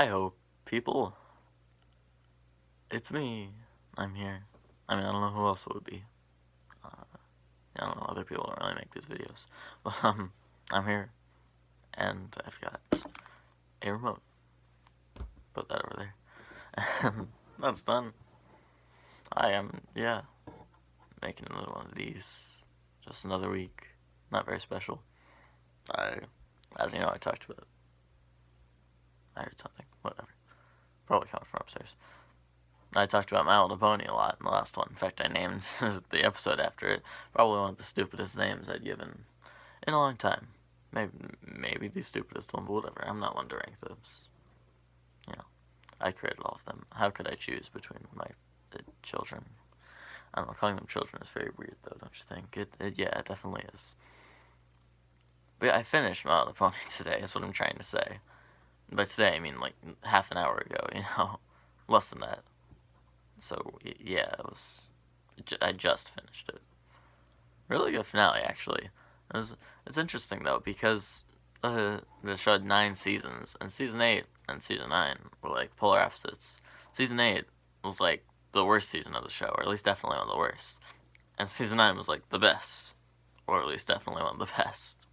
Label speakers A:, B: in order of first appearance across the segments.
A: Hi-ho, people. It's me. I'm here. I mean, I don't know who else it would be. I don't know, other people don't really make these videos. But, I'm here, and I've got a remote. Put that over there. That's done. I am, making another one of these. Just another week. Not very special. As you know, I talked about. I heard something. Whatever. Probably coming from upstairs. I talked about My Little Pony a lot in the last one. In fact, I named the episode after it. Probably one of the stupidest names I'd given in a long time. Maybe the stupidest one, but whatever. I'm not one to rank those. I created all of them. How could I choose between my children? I don't know, calling them children is very weird, though, don't you think? It definitely is. But yeah, I finished My Little Pony today, is what I'm trying to say. By today, I mean, like, half an hour ago, Less than that. So, yeah, I just finished it. Really good finale, actually. It's interesting, though, because the show had 9 seasons, and Season 8 and Season 9 were, like, polar opposites. Season 8 was, like, the worst season of the show, or at least definitely one of the worst. And Season 9 was, like, the best, or at least definitely one of the best.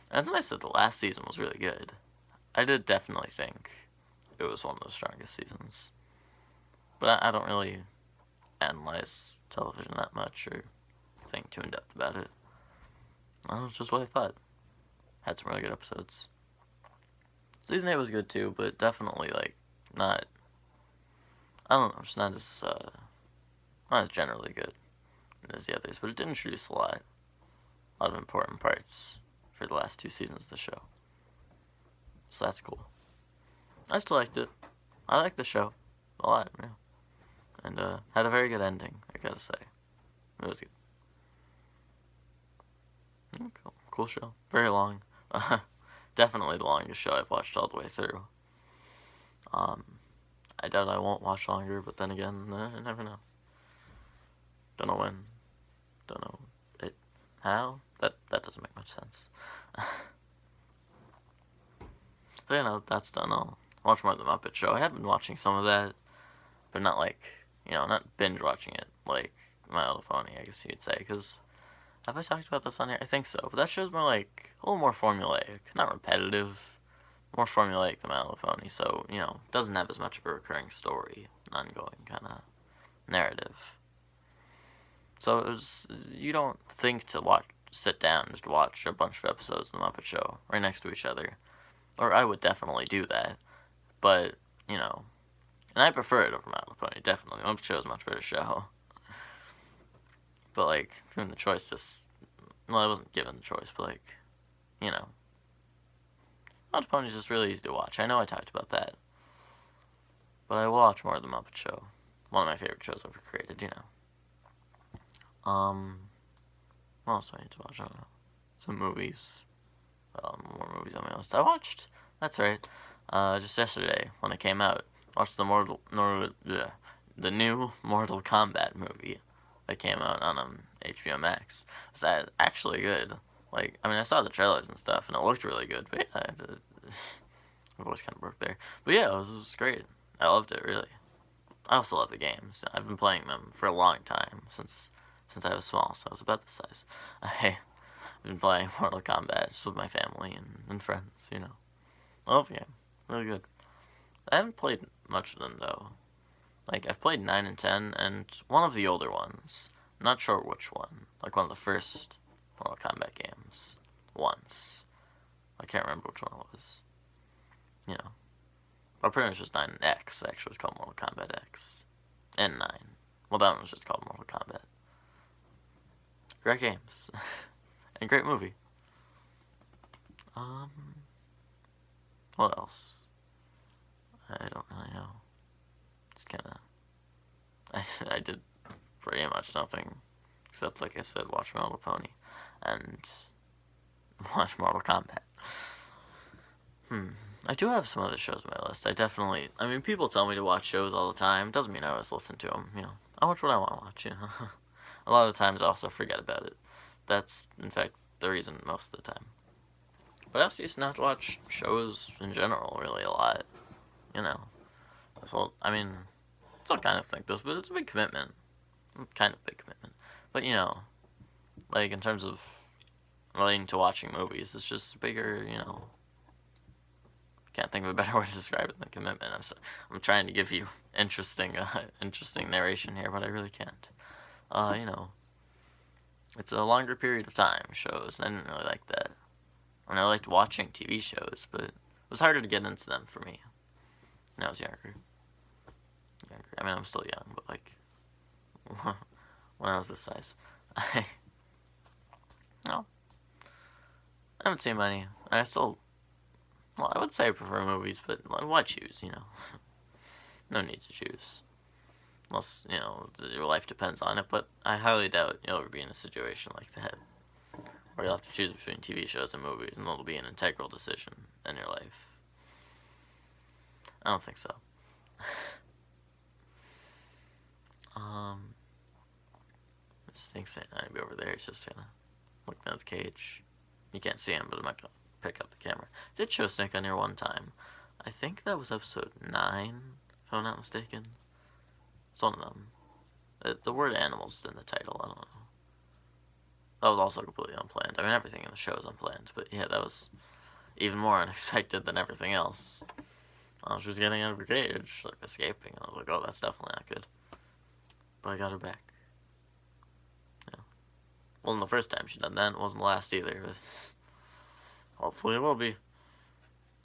A: And it's nice that the last season was really good. I did definitely think it was one of the strongest seasons. But I don't really analyze television that much or think too in-depth about it. It's just what I thought. Had some really good episodes. Season 8 was good too, but definitely, like, not... I don't know, just not as generally good as the others. But it did introduce a lot of important parts for the last 2 seasons of the show. So that's cool. I still liked it. I liked the show a lot, yeah. And had a very good ending, I gotta say. It was good. Cool show. Very long. Definitely the longest show I've watched all the way through. I doubt I won't watch longer, but then again, I never know. Don't know when. Don't know how. That doesn't make much sense. So that's done. I'll watch more of the Muppet Show. I have been watching some of that, but not like, not binge watching it like My Little Pony, I guess you could say, because have I talked about this on here? I think so, but that show's more like, a little more formulaic, not repetitive, more formulaic than My Little Pony, so, doesn't have as much of a recurring story, ongoing kind of narrative. So you don't think to sit down and just watch a bunch of episodes of The Muppet Show right next to each other. Or I would definitely do that, but, and I prefer it over My Little Pony, definitely. Muppet Show is a much better show. But, like, given the choice, I wasn't given the choice, but, like, Muppet Pony is just really easy to watch. I know I talked about that. But I will watch more of The Muppet Show. One of my favorite shows ever created, What else do I need to watch? I don't know. Some movies. More movies on my list. I watched, that's right, just yesterday, when it came out, watched the new Mortal Kombat movie that came out on HBO Max. It was actually good. Like, I saw the trailers and stuff, and it looked really good, but yeah, my voice kind of broke there. But yeah, it was great. I loved it, really. I also love the games. I've been playing them for a long time, since I was small, so I was about this size. I've been playing Mortal Kombat just with my family and friends, I love the game. Really good. I haven't played much of them, though. Like, I've played 9 and 10, and one of the older ones. I'm not sure which one. Like, one of the first Mortal Kombat games. Once. I can't remember which one it was. But pretty much just 9 and X, actually, was called Mortal Kombat X. And 9. Well, that one was just called Mortal Kombat. Great games. And great movie. What else? I don't really know. It's kinda... I did pretty much nothing. Except, like I said, watch My Little Pony. And watch Mortal Kombat. I do have some other shows on my list. People tell me to watch shows all the time. Doesn't mean I always listen to them, I watch what I want to watch, A lot of the times I also forget about it. That's, in fact, the reason most of the time. But I also used not to watch shows in general really a lot. you know. So, I mean, still kind of think this, but it's a big commitment. Kind of big commitment. But, you know, like, in terms of relating to watching movies, it's just bigger, you know. Can't think of a better way to describe it than commitment. I'm trying to give you interesting narration here, but I really can't. You know, it's a longer period of time, shows, and I didn't really like that. I mean, I liked watching TV shows, but it was harder to get into them for me when I was younger. I mean, I'm still young, but, like, when I was this size. No. I haven't seen many. I still... Well, I would say I prefer movies, but why choose, you know? No need to choose. Unless, you know, your life depends on it, but I highly doubt you'll ever be in a situation like that. Where you'll have to choose between TV shows and movies, and it'll be an integral decision in your life. I don't think so. This thing's saying I'd be over there. It's just kind of looking at his cage. You can't see him, but I'm not gonna pick up the camera. I did show Snake on here one time. I think that was episode 9, if I'm not mistaken. It's one of them. The word animals is in the title. I don't know. That was also completely unplanned. I mean, everything in the show is unplanned, but yeah, that was even more unexpected than everything else. She was getting out of her cage, like escaping. I was like, oh, that's definitely not good. But I got her back. Yeah. Wasn't the first time she done that. It wasn't the last either. But hopefully it will be.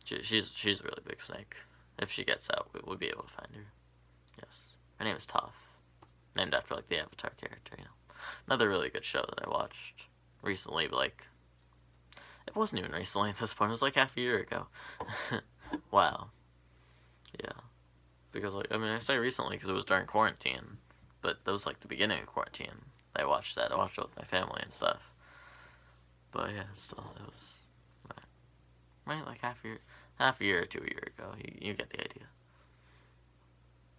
A: She's a really big snake. If she gets out, we'll be able to find her. Yes. Her name is Toph. Named after, like, the Avatar character, you know. Another really good show that I watched recently, but, like, it wasn't even recently at this point. It was, like, half a year ago. Wow. Yeah. Because, like, I mean, I say recently because it was during quarantine. But that was, like, the beginning of quarantine. I watched that. I watched it with my family and stuff. But, yeah, still, it was... Right, like, half a year or 2 years ago. You get the idea.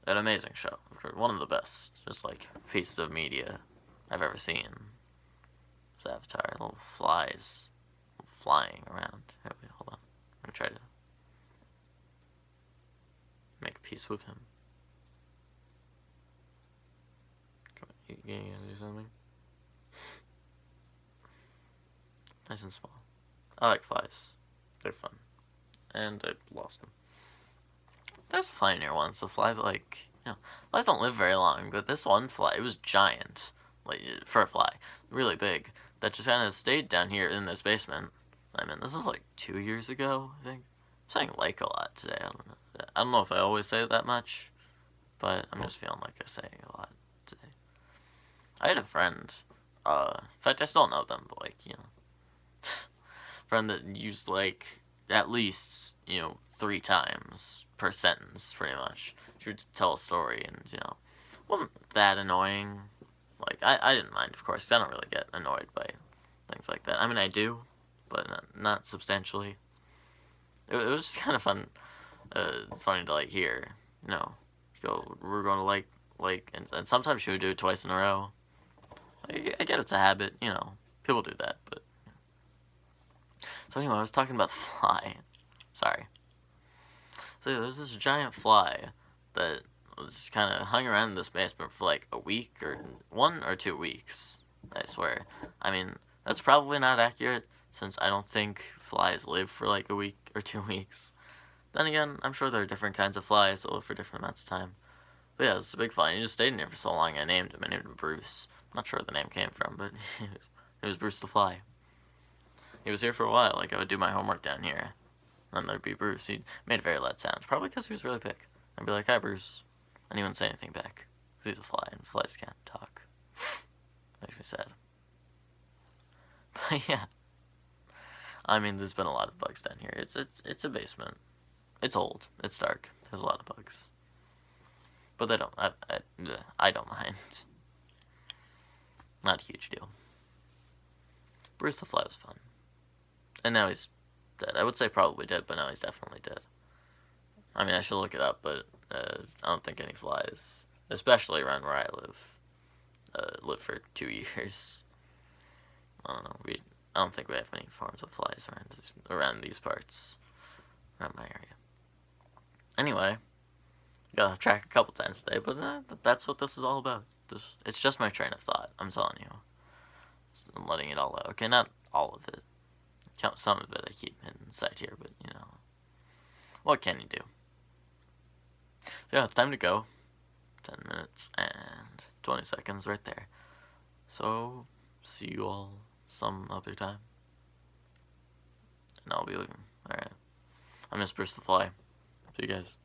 A: An amazing show. One of the best, just, like, pieces of media I've ever seen. It's Avatar. Little flies flying around. Here, wait, hold on. I'm gonna try to make peace with him. Come on, you gonna do something? Nice and small. I like flies. They're fun. And I lost him. There's a fly near once. The fly that, like, you know, flies don't live very long, but this one fly, it was giant. Like, for a fly. Really big. That just kind of stayed down here in this basement. I mean, this was like 2 years ago, I think. I'm saying like a lot today. I don't know if I always say that much, but I'm just feeling like I'm saying a lot today. I had a friend, in fact, I still know them, but, like, you know, friend that used, like, at least, you know, 3 times per sentence, pretty much. She would tell a story, and, you know, it wasn't that annoying. Like, I didn't mind, of course, 'cause I don't really get annoyed by things like that. I mean, I do, but not substantially. It was just kind of funny to, like, hear, you know, we're going to, like, and sometimes she would do it twice in a row. I get it's a habit, you know, people do that, but... So anyway, I was talking about the fly. Sorry. So yeah, there's this giant fly that was kind of hung around in this basement for like a week or 1 or 2 weeks, I swear. I mean, that's probably not accurate, since I don't think flies live for like a week or 2 weeks. Then again, I'm sure there are different kinds of flies that live for different amounts of time. But yeah, it's a big fly, and he just stayed in here for so long, I named him Bruce. I'm not sure where the name came from, but it was Bruce the Fly. He was here for a while, like I would do my homework down here. And there'd be Bruce. He made a very loud sound, probably because he was really big. I'd be like, hi, Bruce. And he wouldn't say anything back, because he's a fly, and flies can't talk. Makes me sad. But yeah. I mean, there's been a lot of bugs down here. It's a basement. It's old. It's dark. There's a lot of bugs. But they don't, I don't mind. Not a huge deal. Bruce the Fly was fun. And now he's dead. I would say probably dead, but now he's definitely dead. I mean, I should look it up, but I don't think any flies, especially around where I live for 2 years. I don't know. I don't think we have any forms of flies around these parts, around my area. anyway, got off track a couple times today, but that's what this is all about. It's just my train of thought. I'm telling you. I'm letting it all out. Okay, not all of it. Some of it I keep inside here, but you know, what can you do? So yeah, time to go. 10 minutes and 20 seconds right there. So, see you all some other time. And I'll be leaving. Alright. I'm Miss Bruce the Fly. See you guys.